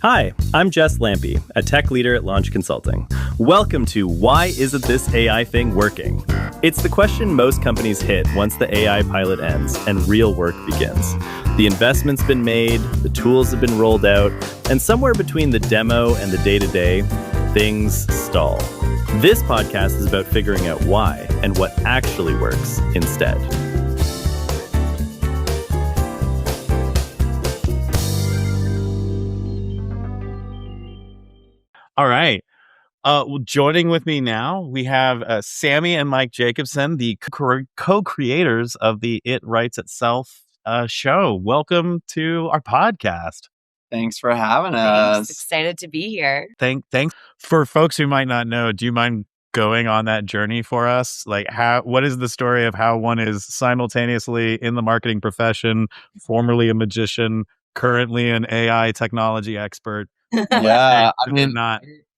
Hi, I'm Jess Lampy, a tech leader at Launch Consulting. Welcome to Why Isn't This AI Thing Working? It's the question most companies hit once the AI pilot ends and real work begins. The investment's been made, the tools have been rolled out, and somewhere between the demo and the day-to-day, things stall. This podcast is about figuring out why and what actually works instead. All right. Joining with me now, we have Sammy and Mike Jacobson, the co-creators of the It Writes Itself show. Welcome to our podcast. Thanks for having us. Excited to be here. Thanks. For folks who might not know, do you mind going on that journey for us? Like, what is the story of how one is simultaneously in the marketing profession, formerly a magician, currently an AI technology expert? Yeah, I mean,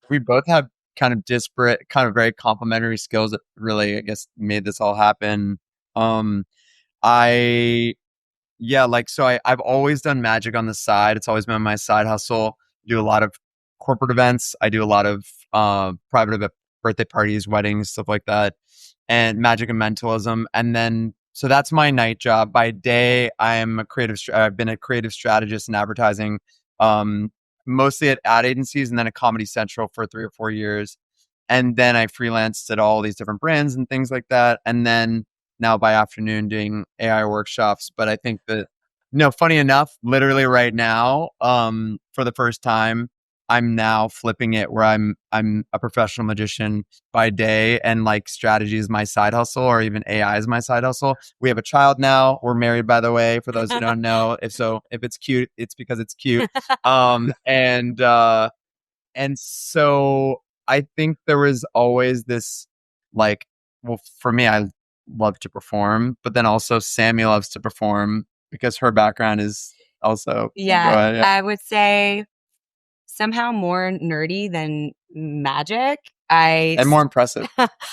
we both have kind of disparate, kind of very complementary skills that really, I guess, made this all happen. I've always done magic on the side. It's always been my side hustle. I do a lot of corporate events. I do a lot of private birthday parties, weddings, stuff like that, and magic and mentalism. And then, so that's my night job. By day, I've been a creative strategist in advertising. Mostly at ad agencies and then at Comedy Central for 3 or 4 years. And then I freelanced at all these different brands and things like that. And then now by afternoon doing AI workshops. But I think that, funny enough, literally right now, for the first time, I'm now flipping it where I'm a professional magician by day and like strategy is my side hustle, or even AI is my side hustle. We have a child now. We're married, by the way, for those who don't know. If it's cute, it's because it's cute. And so I think there was always this for me, I love to perform, but then also Sammy loves to perform because her background is also I would say somehow more nerdy than magic. And more impressive,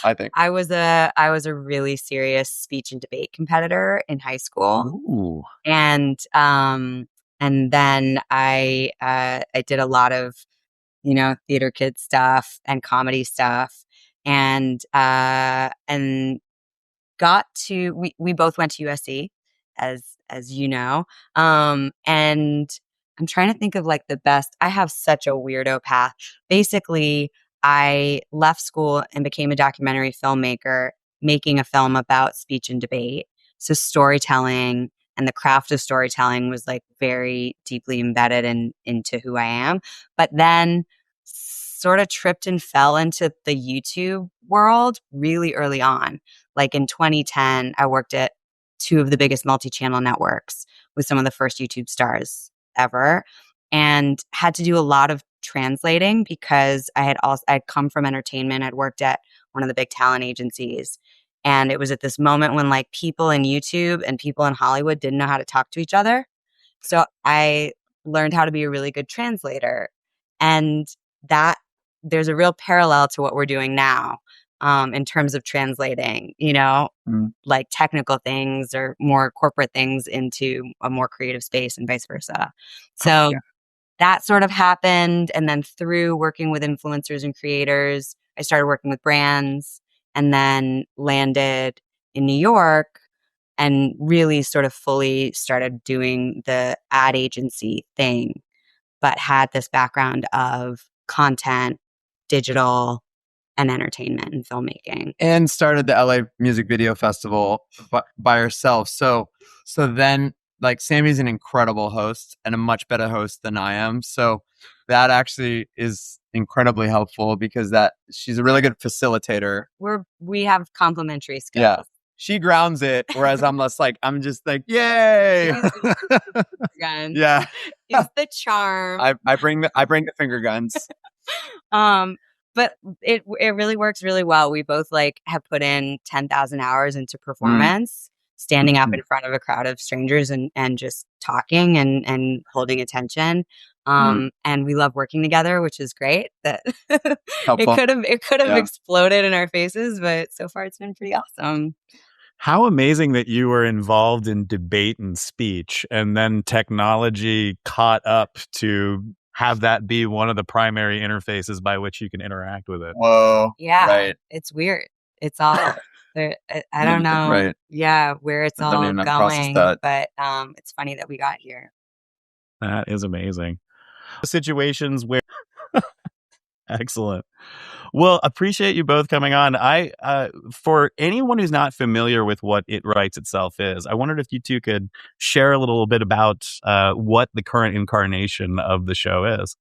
I think. I was a really serious speech and debate competitor in high school. Ooh. And then I did a lot of, theater kid stuff and comedy stuff, and got to we both went to USC, as you know, and I'm trying to think of like the best. I have such a weirdo path. Basically, I left school and became a documentary filmmaker, making a film about speech and debate. So storytelling and the craft of storytelling was like very deeply embedded into who I am. But then sort of tripped and fell into the YouTube world really early on. Like in 2010, I worked at 2 of the biggest multi-channel networks with some of the first YouTube stars ever, and had to do a lot of translating because I'd come from entertainment. I'd worked at one of the big talent agencies, and it was at this moment when like people in YouTube and people in Hollywood didn't know how to talk to each other. So I learned how to be a really good translator, and that there's a real parallel to what we're doing now. In terms of translating, like technical things or more corporate things into a more creative space and vice versa. So that sort of happened. And then through working with influencers and creators, I started working with brands and then landed in New York and really sort of fully started doing the ad agency thing, but had this background of content, digital, and entertainment and filmmaking. And started the LA Music Video Festival by herself. So then, like, Sammy's an incredible host and a much better host than I am. So that actually is incredibly helpful because she's a really good facilitator. We have complementary skills. Yeah. She grounds it, whereas I'm just like, yay! Yeah, it's the charm. I bring the finger guns. But it really works really well. We both have put in 10,000 hours into performance, standing up in front of a crowd of strangers and just talking and holding attention. And we love working together, which is great. That it could have exploded in our faces, but so far it's been pretty awesome. How amazing that you were involved in debate and speech, and then technology caught up to have that be one of the primary interfaces by which you can interact with it. Whoa. Yeah. Right. It's weird. It's all I don't know. Right. Yeah, where it's I don't all even know how to process going, that. but it's funny that we got here. That is amazing. Situations where excellent. Well, appreciate you both coming on. For anyone who's not familiar with what It Writes Itself is, I wondered if you two could share a little bit about what the current incarnation of the show is.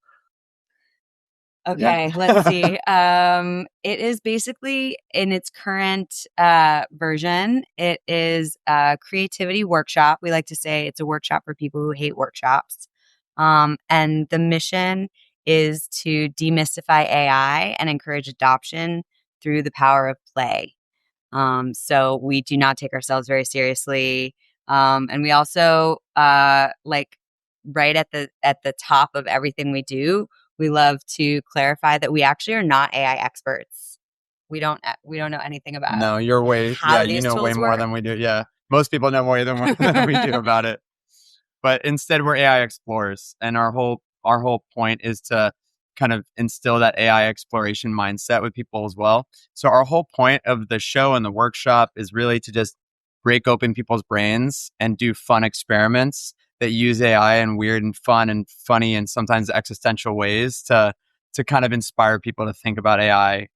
Okay, let's see. It is basically in its current version, it is a creativity workshop. We like to say it's a workshop for people who hate workshops. And the mission is to demystify AI and encourage adoption through the power of play. So we do not take ourselves very seriously. And we also like right at the top of everything we do, we love to clarify that we actually are not AI experts. We don't know anything about No, you're way, how you these know way tools more work. than we do. Yeah. Most people know way than we do about it. But instead we're AI explorers. And our whole point is to kind of instill that AI exploration mindset with people as well. So our whole point of the show and the workshop is really to just break open people's brains and do fun experiments that use AI in weird and fun and funny and sometimes existential ways to kind of inspire people to think about AI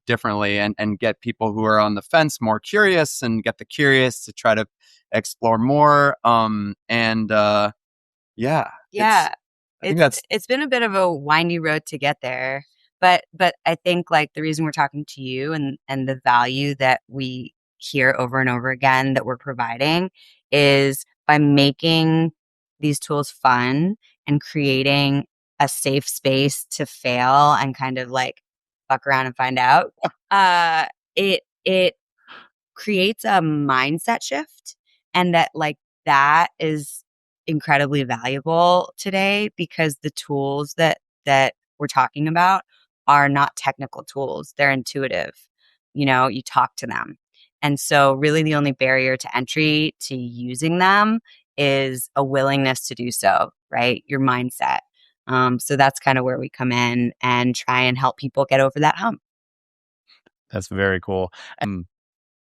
differently and get people who are on the fence more curious and get the curious to try to explore more. Yeah. I think It's been a bit of a windy road to get there. But I think like the reason we're talking to you and the value that we hear over and over again that we're providing is by making these tools fun and creating a safe space to fail and kind of like fuck around and find out. It creates a mindset shift, and that is incredibly valuable today because the tools that we're talking about are not technical tools. They're intuitive. You talk to them. And so really the only barrier to entry to using them is a willingness to do so, right? Your mindset. So that's kind of where we come in and try and help people get over that hump. That's very cool.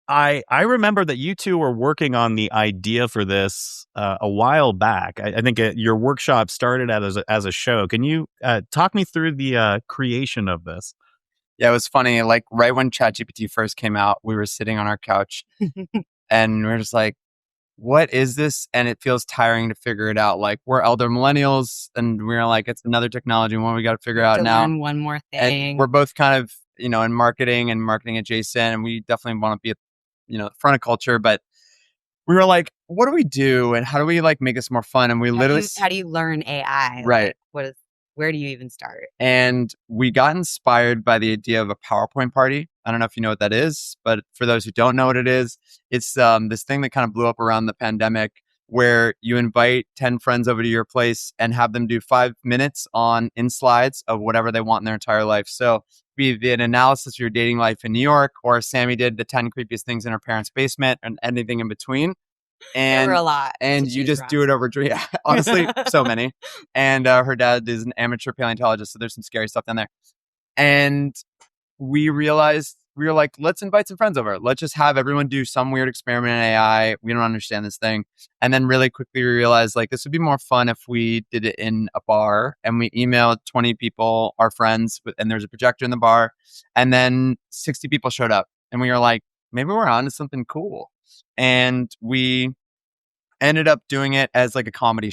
I remember that you two were working on the idea for this a while back. I think your workshop started as a show. Can you talk me through the creation of this? Yeah, it was funny. Like right when ChatGPT first came out, we were sitting on our couch and we are just like, what is this? And it feels tiring to figure it out. Like we're elder millennials and we're like, it's another technology and one we got to figure out now. Learn one more thing. And we're both kind of, in marketing and marketing adjacent, and we definitely want to be at, the front of culture. But we were like, what do we do? And how do we like make this more fun? And we how do you learn AI? Right. Like, where do you even start? And we got inspired by the idea of a PowerPoint party. I don't know if you know what that is, but for those who don't know what it is, it's this thing that kind of blew up around the pandemic where you invite 10 friends over to your place and have them do 5 minutes in slides of whatever they want in their entire life. So be it an analysis of your dating life in New York, or Sammy did the 10 creepiest things in her parents' basement and anything in between. And there were a lot. And you just do it over, honestly, so many. And her dad is an amateur paleontologist, so there's some scary stuff down there. And we realized, we were like, let's invite some friends over. Let's just have everyone do some weird experiment in AI. We don't understand this thing. And then really quickly we realized like this would be more fun if we did it in a bar. And we emailed 20 people, our friends, and there's a projector in the bar. And then 60 people showed up. And we were like, maybe we're on to something cool. And we ended up doing it as like a comedy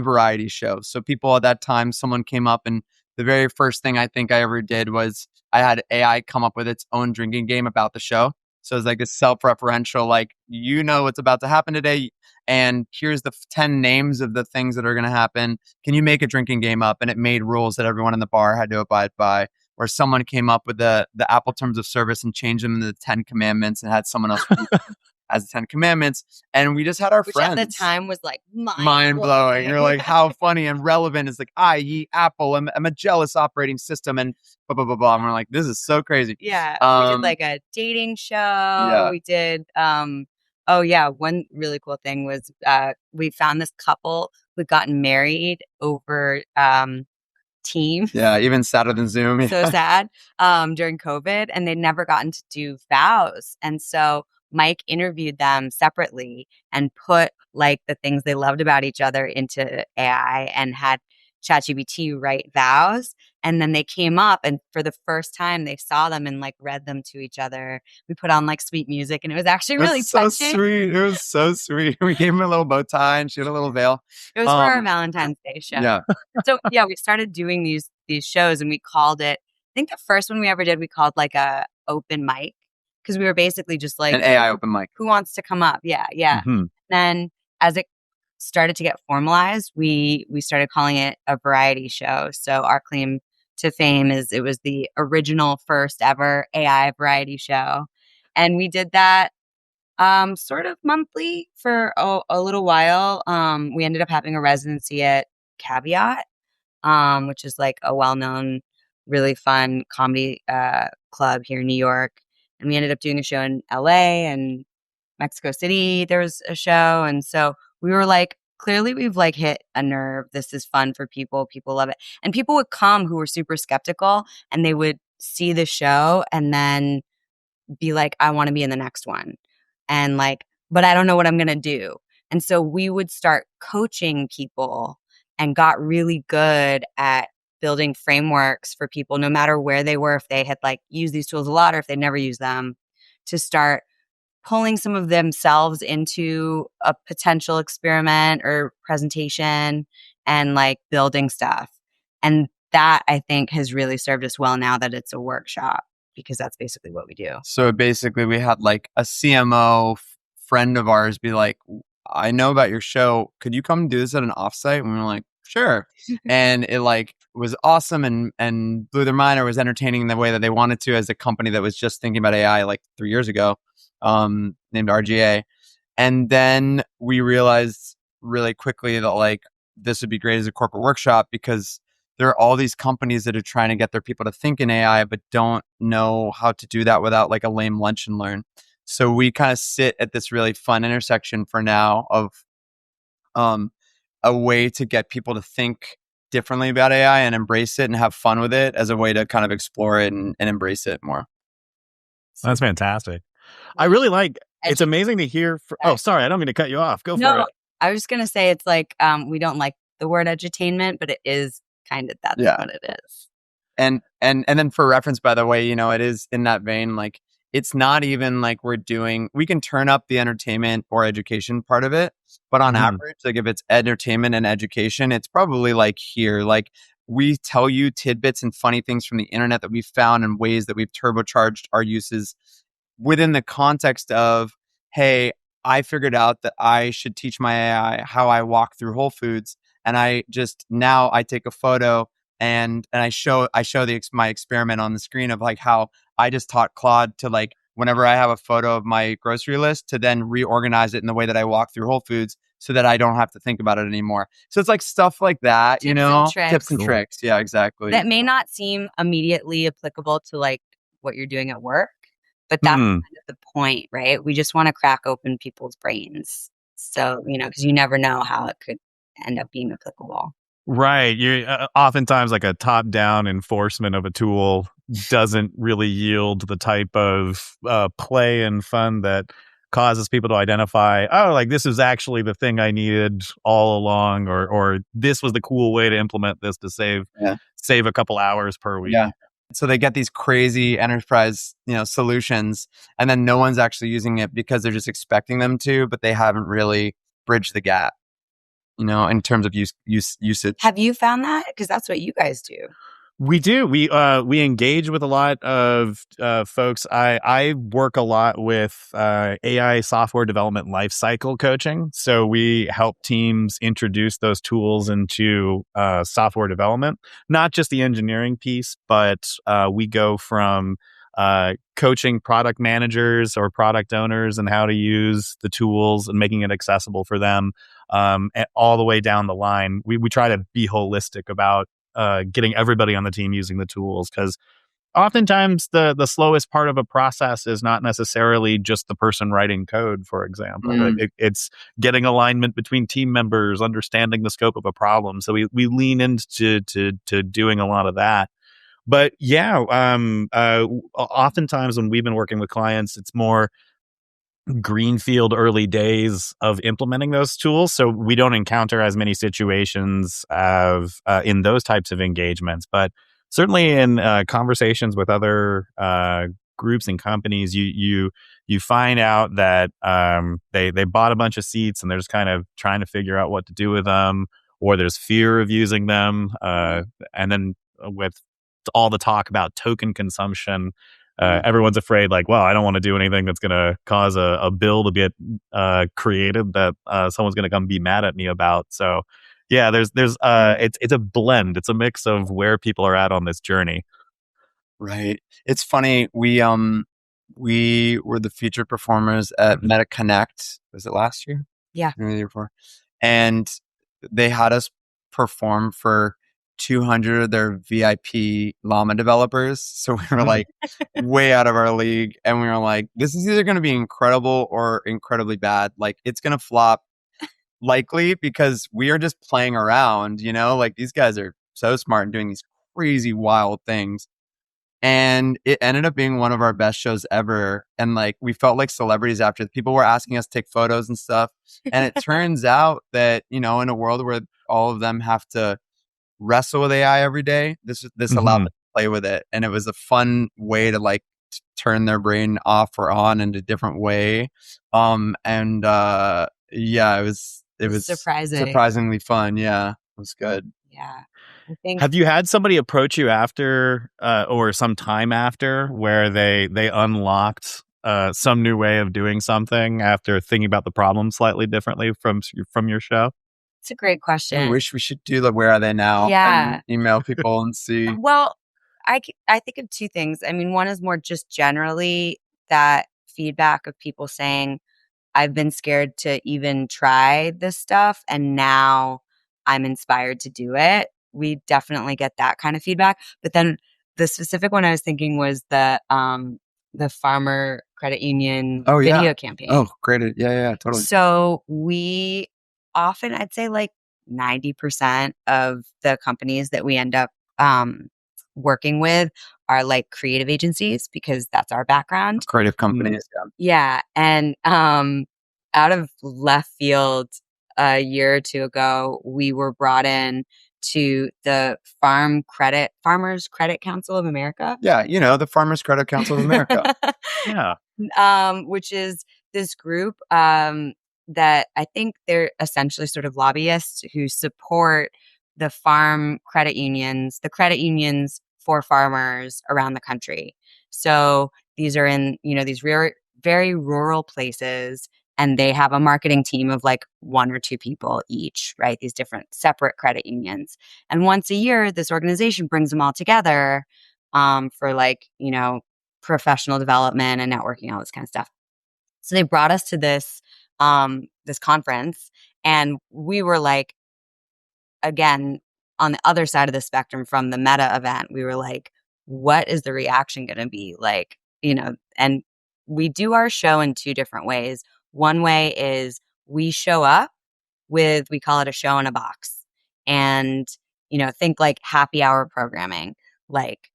variety show. So people at that time, someone came up and the very first thing I think I ever did was I had AI come up with its own drinking game about the show. So it's like a self-referential, like, what's about to happen today. And here's the 10 names of the things that are going to happen. Can you make a drinking game up? And it made rules that everyone in the bar had to abide by. Or someone came up with the Apple terms of service and changed them into the 10 commandments and had someone else as the 10 commandments. And we just had our friends. Which at the time was like mind blowing. You're like, how funny and relevant is like, i.e. Apple, I'm a jealous operating system and blah, blah, blah, blah. And we're like, this is so crazy. Yeah. We did like a dating show. Yeah. We did Oh yeah, one really cool thing was we found this couple who'd gotten married over Teams. Yeah, even sadder than Zoom. So sad during COVID, and they'd never gotten to do vows. And so Mike interviewed them separately and put like the things they loved about each other into AI and had ChatGPT write vows. And then they came up, and for the first time, they saw them and like read them to each other. We put on like sweet music, and it was actually really That's so touching. sweet. It was so sweet. We gave him a little bow tie and she had a little veil. It was for our Valentine's Day show. Yeah. So yeah, we started doing these shows, and we called it. I think the first one we ever did, we called like a open mic, because we were basically just like An AI open mic. who wants to come up? Yeah, yeah. Mhm. Then as it started to get formalized, we started calling it a variety show. So our claim to fame is it was the original first ever AI variety show, and we did that sort of monthly for a little while. We ended up having a residency at Caveat, which is like a well-known, really fun comedy club here in New York. And we ended up doing a show in LA and Mexico City. There was a show. And so we were like, clearly we've like hit a nerve. This is fun for people. People love it. And people would come who were super skeptical, and they would see the show and then be like, I want to be in the next one. And like, but I don't know what I'm going to do. And so we would start coaching people and got really good at building frameworks for people, no matter where they were, if they had like used these tools a lot or if they'd never used them, to start pulling some of themselves into a potential experiment or presentation and like building stuff. And that I think has really served us well now that it's a workshop, because that's basically what we do. So basically, we had like a CMO friend of ours be like, I know about your show. Could you come do this at an offsite? And we were like, sure. And it like was awesome and blew their mind, or was entertaining in the way that they wanted to, as a company that was just thinking about AI like 3 years ago, named RGA. And then we realized really quickly that like this would be great as a corporate workshop, because there are all these companies that are trying to get their people to think in AI, but don't know how to do that without like a lame lunch and learn. So we kind of sit at this really fun intersection for now of a way to get people to think differently about AI and embrace it and have fun with it, as a way to kind of explore it and embrace it more. That's fantastic. I really like, it's amazing to hear. Sorry, I don't mean to cut you off. Go for it. I was just going to say, it's like, we don't like the word edutainment, but it is kind of, that's what it is. And then for reference, by the way, you know, it is in that vein, like, it's not even like we can turn up the entertainment or education part of it, but on average, like if it's entertainment and education, it's probably like here, like we tell you tidbits and funny things from the internet that we've found and ways that we've turbocharged our uses within the context of, hey, I figured out that I should teach my AI how I walk through Whole Foods. And I take a photo and I show my experiment on the screen of like how I just taught Claude to, like, whenever I have a photo of my grocery list, to then reorganize it in the way that I walk through Whole Foods, so that I don't have to think about it anymore. So it's like stuff like that, tips and tricks. Yeah, exactly. That may not seem immediately applicable to like what you're doing at work, but that's kind of the point, right? We just want to crack open people's brains. So, because you never know how it could end up being applicable. Right. You oftentimes, like, a top-down enforcement of a tool doesn't really yield the type of play and fun that causes people to identify, oh, like, this is actually the thing I needed all along, or this was the cool way to implement this to save a couple hours per week. Yeah. So they get these crazy enterprise, solutions, and then no one's actually using it because they're just expecting them to, but they haven't really bridged the gap, in terms of usage. Have you found that? Because that's what you guys do. We do. We engage with a lot of folks. I work a lot with AI software development lifecycle coaching. So we help teams introduce those tools into software development, not just the engineering piece, but we go from coaching product managers or product owners and how to use the tools and making it accessible for them, all the way down the line. We try to be holistic about getting everybody on the team using the tools, because oftentimes the slowest part of a process is not necessarily just the person writing code, for example. It's getting alignment between team members, understanding the scope of a problem. So we lean into to doing a lot of that. But yeah, oftentimes when we've been working with clients, it's more greenfield early days of implementing those tools. So we don't encounter as many situations of in those types of engagements. But certainly in conversations with other groups and companies, you find out that they bought a bunch of seats and they're just kind of trying to figure out what to do with them, or there's fear of using them. And then with all the talk about token consumption, everyone's afraid, like, well, I don't want to do anything that's going to cause a bill to get created that someone's going to come be mad at me about. So, yeah, it's a blend. It's a mix of where people are at on this journey. Right. It's funny. We were the featured performers at Meta Connect. Was it last year? Yeah. Maybe the year before. And they had us perform for 200 of their VIP llama developers. So we were like way out of our league. And we were like, this is either going to be incredible or incredibly bad. Like, it's going to flop likely because we are just playing around, like these guys are so smart and doing these crazy wild things. And it ended up being one of our best shows ever. And like, we felt like celebrities after. People were asking us to take photos and stuff. And it turns out that, in a world where all of them have to wrestle with AI every day, this allowed them to play with it. And it was a fun way to like turn their brain off or on in a different way. Yeah, it was surprisingly fun. Yeah, it was good. Yeah. I think. Have you had somebody approach you after or some time after where they unlocked some new way of doing something after thinking about the problem slightly differently from your show? It's a great question. I wish we should do the where are they now? Yeah. And email people and see. Well, I think of two things. I mean, one is more just generally that feedback of people saying, I've been scared to even try this stuff, and now I'm inspired to do it. We definitely get that kind of feedback. But then the specific one I was thinking was the Farmer Credit Union video campaign. Oh, great. Yeah, totally. So we often, I'd say like 90% of the companies that we end up working with are like creative agencies because that's our background. Creative companies. Yeah. And out of left field a year or two ago, we were brought in to the Farmers Credit Council of America. Yeah, the Farmers Credit Council of America. Yeah. Which is this group that I think they're essentially sort of lobbyists who support the farm credit unions, the credit unions for farmers around the country. So these are in, these very rural places, and they have a marketing team of like one or two people each, right? These different separate credit unions. And once a year, this organization brings them all together for like, professional development and networking, all this kind of stuff. So they brought us to this conference, and we were like, again, on the other side of the spectrum from the Meta event, we were like, what is the reaction going to be like? And we do our show in two different ways. One way is we show up we call it a show in a box, and, think like happy hour programming. Like,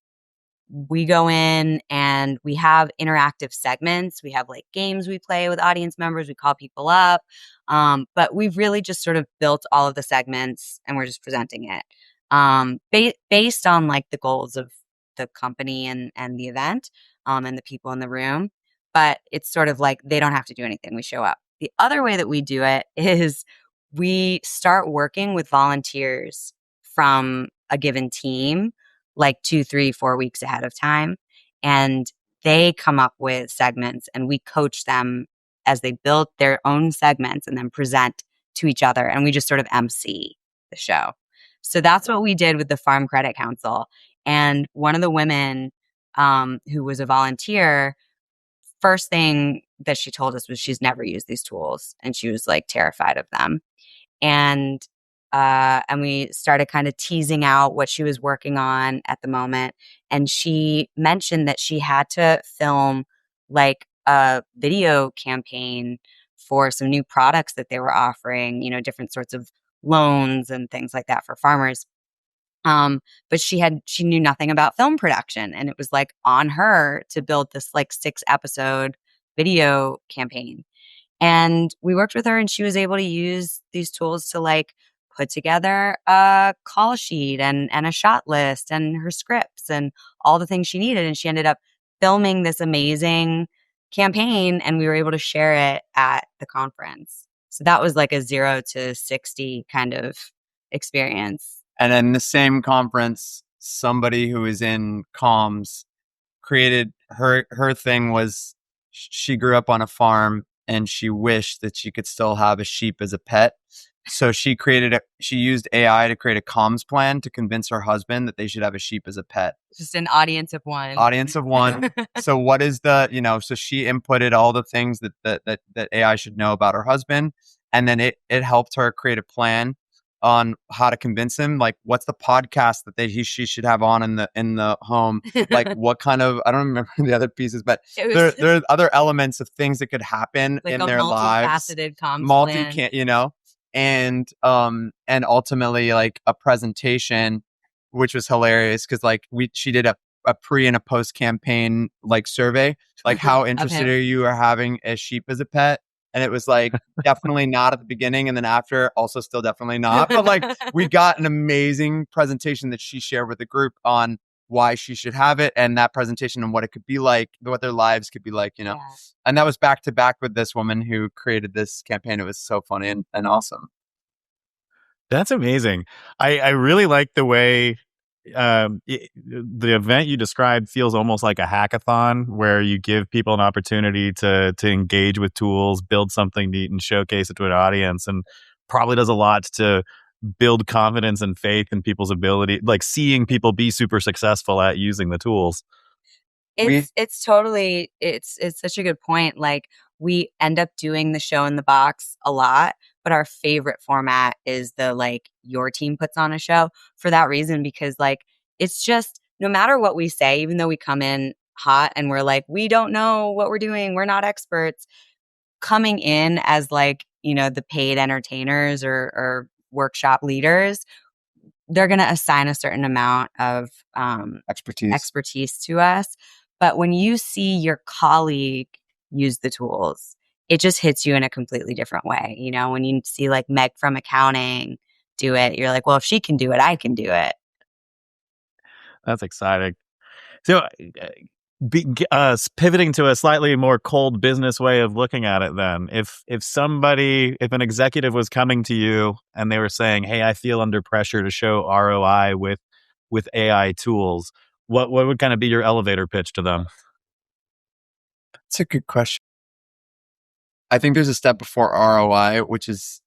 we go in and we have interactive segments. We have like games we play with audience members. We call people up. But we've really just sort of built all of the segments and we're just presenting it based on like the goals of the company and the event and the people in the room. But it's sort of like they don't have to do anything. We show up. The other way that we do it is we start working with volunteers from a given team like 2, 3, 4 weeks ahead of time. And they come up with segments and we coach them as they build their own segments and then present to each other. And we just sort of MC the show. So that's what we did with the Farm Credit Council. And one of the women who was a volunteer, first thing that she told us was she's never used these tools and she was like terrified of them. And and we started kind of teasing out what she was working on at the moment. And she mentioned that she had to film like a video campaign for some new products that they were offering, different sorts of loans and things like that for farmers. But she knew nothing about film production, and it was like on her to build this like 6-episode video campaign. And we worked with her, and she was able to use these tools to like put together a call sheet and a shot list and her scripts and all the things she needed. And she ended up filming this amazing campaign, and we were able to share it at the conference. So that was like a 0 to 60 kind of experience. And in the same conference, somebody who is in comms created her thing was she grew up on a farm and she wished that she could still have a sheep as a pet. So she used AI to create a comms plan to convince her husband that they should have a sheep as a pet. Just an audience of one. So what is so she inputted all the things that AI should know about her husband. And then it helped her create a plan on how to convince him, like what's the podcast that she should have on in the home, like what kind of, I don't remember the other pieces, but there are other elements of things that could happen like in their lives. Multifaceted comms plan. And ultimately like a presentation, which was hilarious because like she did a pre and a post campaign like survey, like how interested are you are having a sheep as a pet? And it was like, definitely not at the beginning. And then after, also still definitely not. But like, we got an amazing presentation that she shared with the group on why she should have it. And that presentation and what it could be like, what their lives could be like, Yeah. And that was back to back with this woman who created this campaign. It was so funny and awesome. That's amazing. I really like the way the event you described feels almost like a hackathon where you give people an opportunity to engage with tools, build something neat and showcase it to an audience, and probably does a lot to build confidence and faith in people's ability, like seeing people be super successful at using the tools. It's totally, it's such a good point. Like we end up doing the show in the box a lot, but our favorite format is the like your team puts on a show for that reason, because like it's just no matter what we say, even though we come in hot and we're like, we don't know what we're doing, we're not experts, coming in as like, the paid entertainers or workshop leaders, they're going to assign a certain amount of expertise to us. But when you see your colleague use the tools, it just hits you in a completely different way. When you see like Meg from accounting do it, you're like, well, if she can do it, I can do it. That's exciting. So pivoting to a slightly more cold business way of looking at it then, if an executive was coming to you and they were saying, hey, I feel under pressure to show ROI with AI tools, what would kind of be your elevator pitch to them? That's a good question. I think there's a step before ROI, which is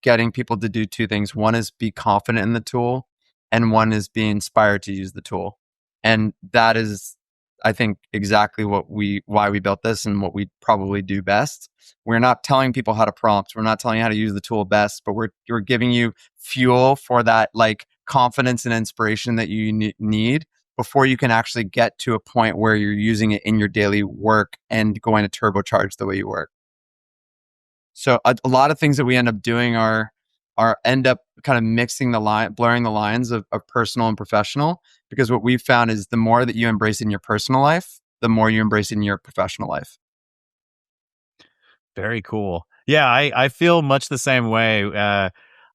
getting people to do two things. One is be confident in the tool, and one is be inspired to use the tool. And that is, I think, exactly why we built this and what we probably do best. We're not telling people how to prompt. We're not telling you how to use the tool best, but we're giving you fuel for that like confidence and inspiration that you need before you can actually get to a point where you're using it in your daily work and going to turbocharge the way you work. So a lot of things that we end up doing end up kind of blurring the lines of personal and professional, because what we've found is the more that you embrace in your personal life, the more you embrace in your professional life. Very cool. Yeah, I feel much the same way.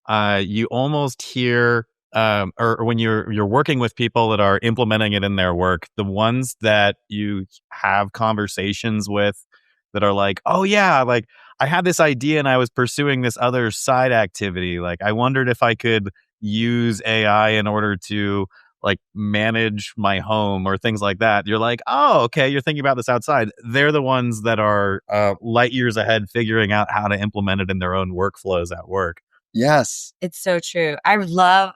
You almost hear, or when you're working with people that are implementing it in their work, the ones that you have conversations with that are like, oh yeah, like I had this idea and I was pursuing this other side activity. Like I wondered if I could use AI in order to like manage my home or things like that. You're like, oh, okay, you're thinking about this outside. They're the ones that are light years ahead figuring out how to implement it in their own workflows at work. Yes. It's so true. I love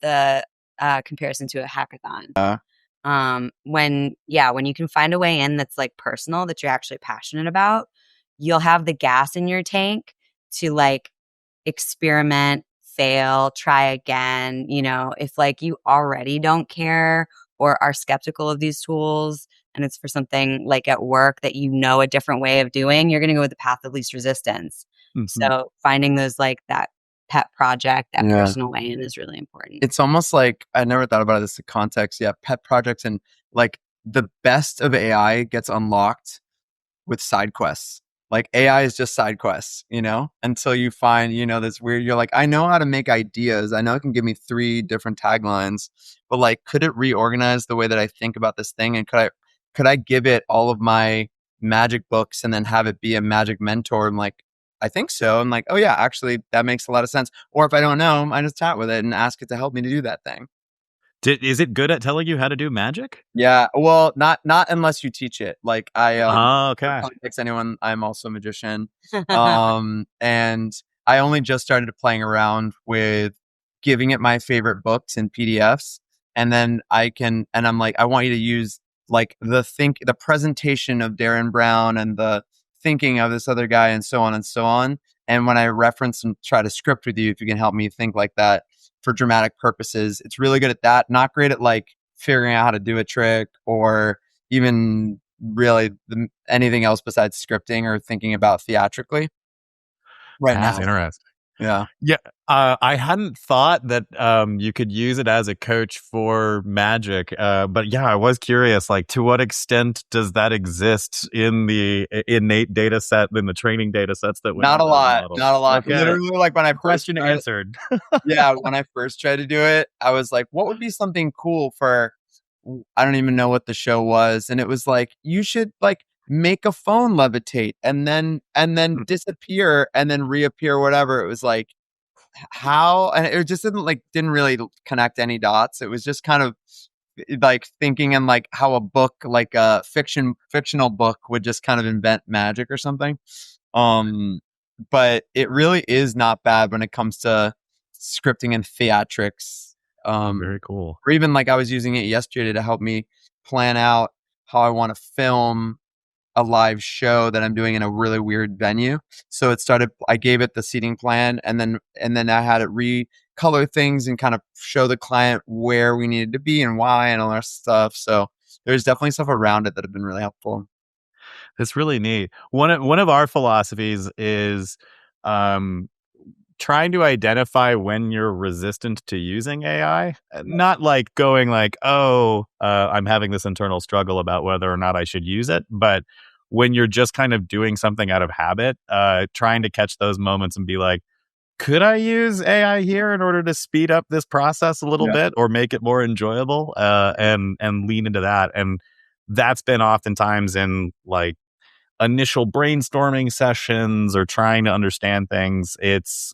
the comparison to a hackathon. When you can find a way in that's like personal, that you're actually passionate about, you'll have the gas in your tank to like experiment, fail, try again. You know, if like you already don't care or are skeptical of these tools and it's for something like at work that you know a different way of doing, you're going to go with the path of least resistance. Mhm. So finding those like that pet project, that Yeah. personal way in is really important. It's almost like I never thought about this in context. Yeah, pet projects and like the best of AI gets unlocked with side quests. Like AI is just side quests, until you find, this weird, you're like, I know how to make ideas. I know it can give me 3 different taglines, but like, could it reorganize the way that I think about this thing? And could I give it all of my magic books and then have it be a magic mentor? I'm like, I think so. I'm like, oh yeah, actually that makes a lot of sense. Or if I don't know, I just chat with it and ask it to help me to do that thing. Is it good at telling you how to do magic? Yeah, well, not unless you teach it. Like Oh, for okay. context, anyone, I'm also a magician. And I only just started playing around with giving it my favorite books in PDFs, and then I'm like, I want you to use like the presentation of Darren Brown and the thinking of this other guy and so on and so on. And when I reference and try to script with you, if you can help me think like that for dramatic purposes, it's really good at that. Not great at like figuring out how to do a trick or even really anything else besides scripting or thinking about theatrically right That's now. interesting. Yeah. Yeah, I hadn't thought that you could use it as a coach for magic, but yeah, I was curious. Like, to what extent does that exist in the innate data set, in the training data sets that went Not a into those lot. models? Not a lot. Okay. Literally, like when I Question answered. yeah, when I first tried to do it, I was like, what would be something cool for, I don't even know what the show was. And it was like, you should like make a phone levitate and then disappear and then reappear, whatever. It was like, how? And it just didn't really connect any dots. It was just kind of like thinking in like how a book, like a fictional book would just kind of invent magic or something. But it really is not bad when it comes to scripting and theatrics. Very cool. Or even like I was using it yesterday to help me plan out how I want to film a live show that I'm doing in a really weird venue. So I gave it the seating plan and then I had it recolor things and kind of show the client where we needed to be and why and all that stuff. So there's definitely stuff around it that have been really helpful. It's really neat. One of our philosophies is um, trying to identify when you're resistant to using AI. Not like going like, oh, I'm having this internal struggle about whether or not I should use it, but when you're just kind of doing something out of habit, trying to catch those moments and be like, could I use AI here in order to speed up this process a little bit or make it more enjoyable? And lean into that. And that's been oftentimes in like initial brainstorming sessions or trying to understand things. It's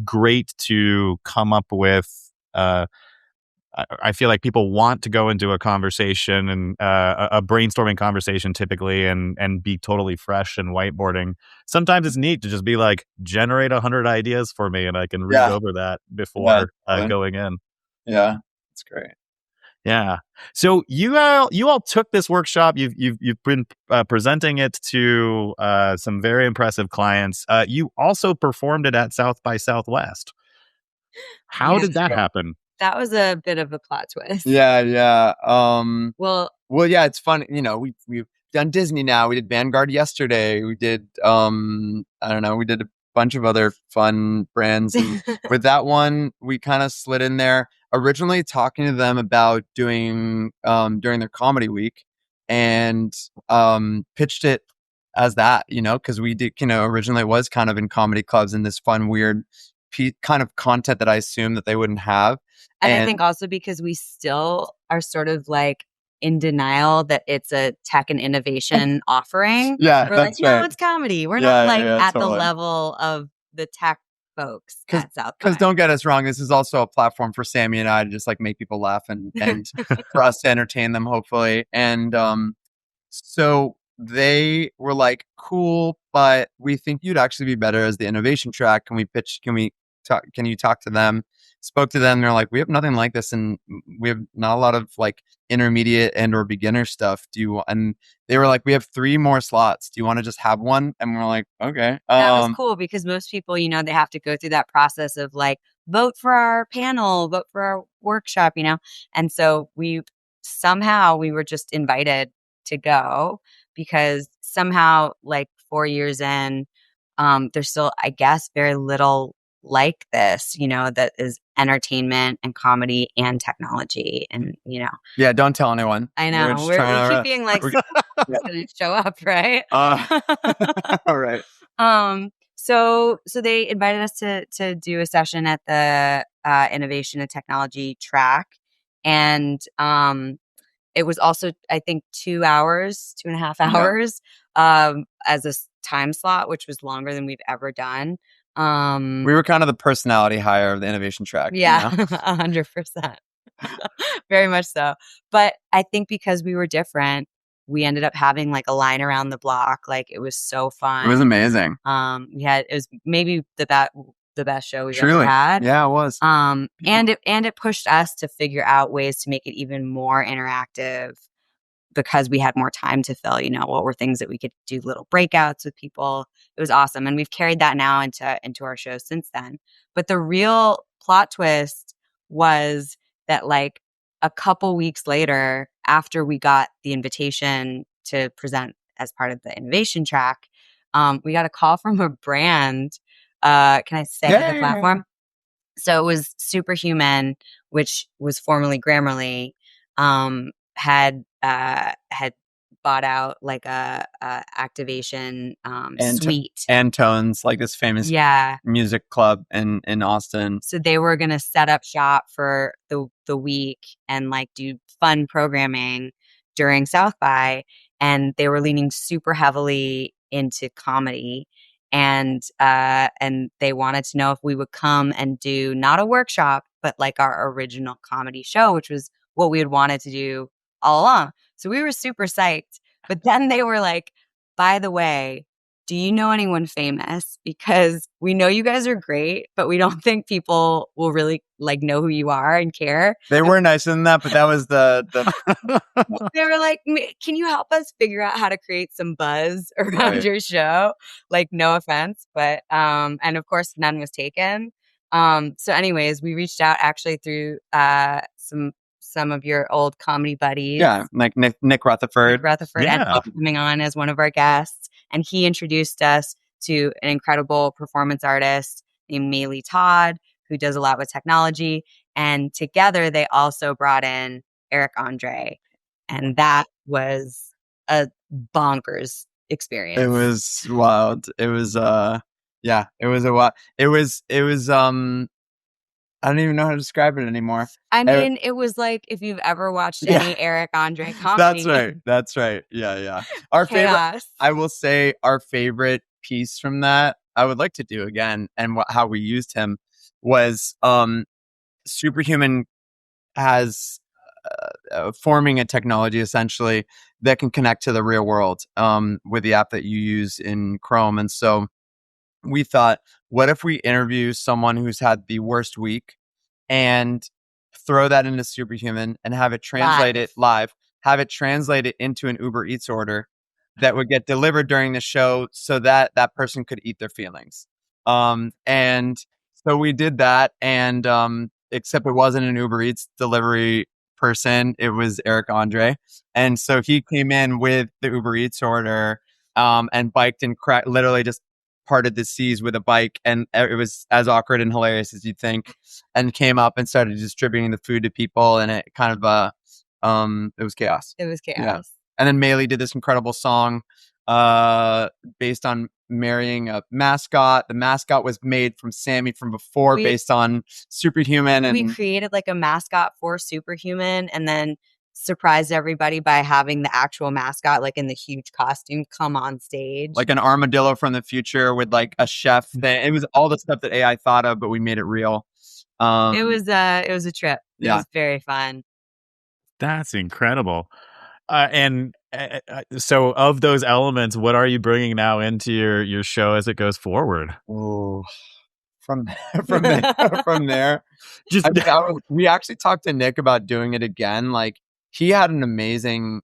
great to come up with. I feel like people want to go into a conversation and a brainstorming conversation typically and be totally fresh and whiteboarding. Sometimes it's neat to just be like, generate 100 ideas for me and I can read over that before going in. Yeah, that's great. Yeah. So you all took this workshop. You've been presenting it to some very impressive clients. You also performed it at South by Southwest. How did that happen? That was a bit of a plot twist. Yeah. Well, yeah, it's fun. We've done Disney now. We did Vanguard yesterday. We did I don't know, we did a bunch of other fun brands. And with that one, we kind of slid in there. Originally talking to them about doing during their comedy week and pitched it as that, because we did, originally it was kind of in comedy clubs and this fun, weird kind of content that I assumed that they wouldn't have. And I think also because we still are sort of like in denial that it's a tech and innovation offering. Yeah, we're like, no, it's comedy. We're not like at the level of the tech folks at South by. Because don't get us wrong, this is also a platform for Sammy and I to just like make people laugh and for us to entertain them, hopefully. And so they were like, cool, but we think you'd actually be better as the innovation track. Can you talk to them? spoke to them. They're like, we have nothing like this, and we have not a lot of like intermediate and or beginner stuff. And they were like, we have 3 more slots. Do you want to just have one? And we're like, okay. That was cool because most people, they have to go through that process of like, vote for our panel, vote for our workshop, And so we were just invited to go because somehow like 4 years in, there's still, I guess, very little like this, that is entertainment and comedy and technology. And, Yeah, don't tell anyone. I know. We keep being like, gonna show up, right? All right. So they invited us to do a session at the innovation and technology track. And it was also, I think, 2.5 hours as a time slot, which was longer than we've ever done. We were kind of the personality hire of the innovation track. Yeah, 100%. Very much so. But I think because we were different, we ended up having like a line around the block. Like it was so fun. It was amazing. It was maybe the best show we've Truly. ever had. Yeah, it was. And it pushed us to figure out ways to make it even more interactive because we had more time to fill, what were things that we could do little breakouts with people. It was awesome. And we've carried that now into our show since then. But the real plot twist was that like a couple weeks later, after we got the invitation to present as part of the innovation track, we got a call from a brand. Can I say the platform? So it was Superhuman, which was formerly Grammarly, had bought out like a activation suite. Antone's, like this famous music club in Austin. So they were going to set up shop for the week and like do fun programming during South by, and they were leaning super heavily into comedy. And they wanted to know if we would come and do not a workshop, but like our original comedy show, which was what we had wanted to do all along. So we were super psyched. But then they were like, by the way, do you know anyone famous? Because we know you guys are great, but we don't think people will really like know who you are and care. They were nicer than that, but that was the They were like, can you help us figure out how to create some buzz around your show? Like, no offense, but and of course none was taken. So anyways, we reached out actually through some of your old comedy buddies. Yeah, like Nick Rutherford. And coming on as one of our guests. And he introduced us to an incredible performance artist named Maylee Todd, who does a lot with technology. And together they also brought in Eric Andre. And that was a bonkers experience. It was wild. It was it was a wild. It was I don't even know how to describe it anymore. I mean, it was like if you've ever watched any Eric Andre comedy. That's right. Yeah. Our favorite, I will say, our favorite piece from that, I would like to do again, and how we used him was Superhuman has forming a technology essentially that can connect to the real world with the app that you use in Chrome. And so we thought, what if we interview someone who's had the worst week and throw that into Superhuman and have it translated live, have it translated into an Uber Eats order that would get delivered during the show so that that person could eat their feelings. And so we did that, and except it wasn't an Uber Eats delivery person, it was Eric Andre. And so he came in with the Uber Eats order and biked and literally just parted the seas with a bike, and it was as awkward and hilarious as you'd think, and came up and started distributing the food to people, and it kind of it was chaos. Yeah. And then Maylee did this incredible song based on marrying a mascot. The mascot was made from Sammy from before, based on Superhuman, and we created like a mascot for Superhuman, and then surprised everybody by having the actual mascot like in the huge costume come on stage, like an armadillo from the future with like a chef thing. It was all the stuff that AI thought of, but we made it real. It was a trip. It was very fun. That's incredible. So of those elements, what are you bringing now into your show as it goes forward? Oh, from from there, from there. Just I mean, we actually talked to Nick about doing it again. Like he had an amazing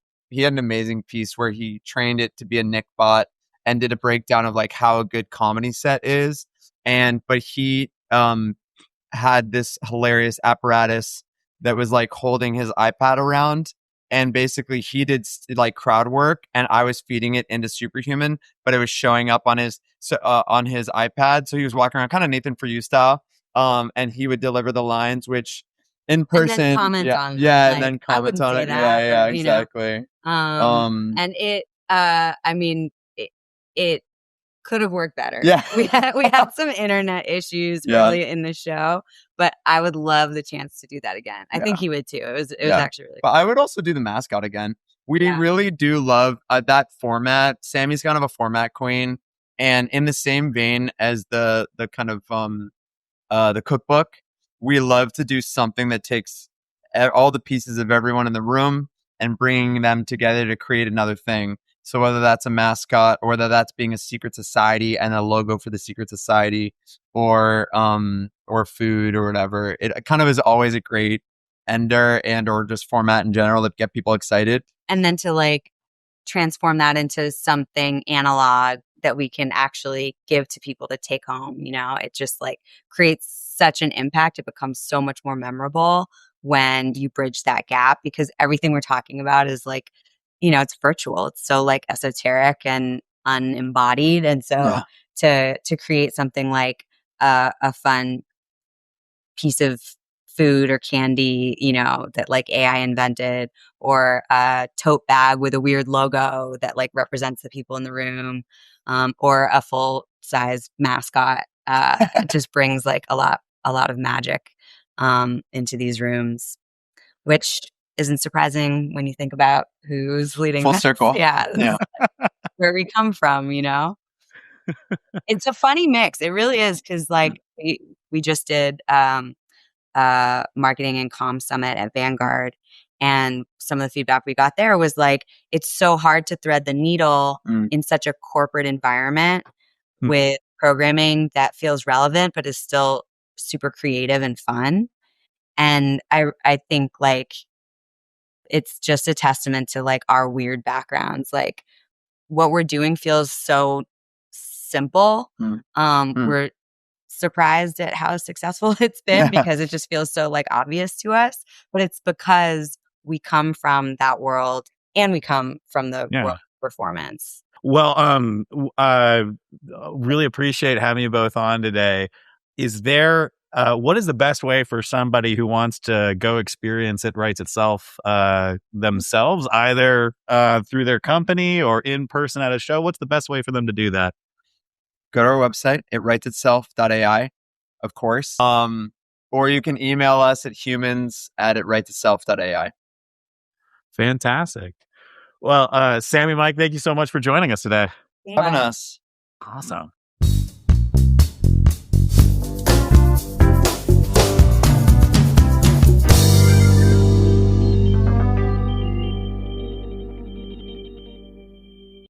piece where he trained it to be a Nick bot and did a breakdown of like how a good comedy set is. But he had this hilarious apparatus that was like holding his iPad around. And basically he did like crowd work and I was feeding it into Superhuman, but it was showing up on his iPad. So he was walking around kind of Nathan For You style. And he would deliver the lines, which in person, and then comment yeah, on them. yeah, Like, and then I comment wouldn't on say it. that, Yeah, but, you know, exactly. and I mean, it could have worked better. Yeah. we had some internet issues Yeah. early in the show, but I would love the chance to do that again. I think he would too. It was actually really But fun. I would also do the mascot again. We Yeah. really do love that format. Sammy's kind of a format queen, and in the same vein as the kind of the cookbook, we love to do something that takes all the pieces of everyone in the room and bringing them together to create another thing. So whether that's a mascot or whether that's being a secret society and a logo for the secret society or food or whatever, it kind of is always a great ender and or just format in general that get people excited. And then to like transform that into something analog that we can actually give to people to take home. You know, it just like creates such an impact. It becomes so much more memorable when you bridge that gap, because everything we're talking about is like, you know, it's virtual. It's so like esoteric and unembodied. And so to create something like a fun piece of food or candy, you know, that like AI invented, or a tote bag with a weird logo that like represents the people in the room, or a full size mascot, it just brings like a lot of magic into these rooms, which isn't surprising when you think about who's leading Full this. circle. Yeah. Yeah. Where we come from, you know? It's a funny mix. It really is, because like we just did marketing and comm summit at Vanguard, and some of the feedback we got there was like, it's so hard to thread the needle in such a corporate environment with programming that feels relevant but is still super creative and fun. And I think like it's just a testament to like our weird backgrounds. Like what we're doing feels so simple. We're surprised at how successful it's been because it just feels so like obvious to us, but it's because we come from that world and we come from the world of performance. Well, really appreciate having you both on today. Is there what is the best way for somebody who wants to go experience It Writes Itself themselves, either through their company or in person at a show? What's the best way for them to do that? Go to our website, itwritesitself.ai, of course. Or you can email us at humans@itwritesitself.ai. Fantastic. Well, Sammy, Mike, thank you so much for joining us today. Having us. Awesome.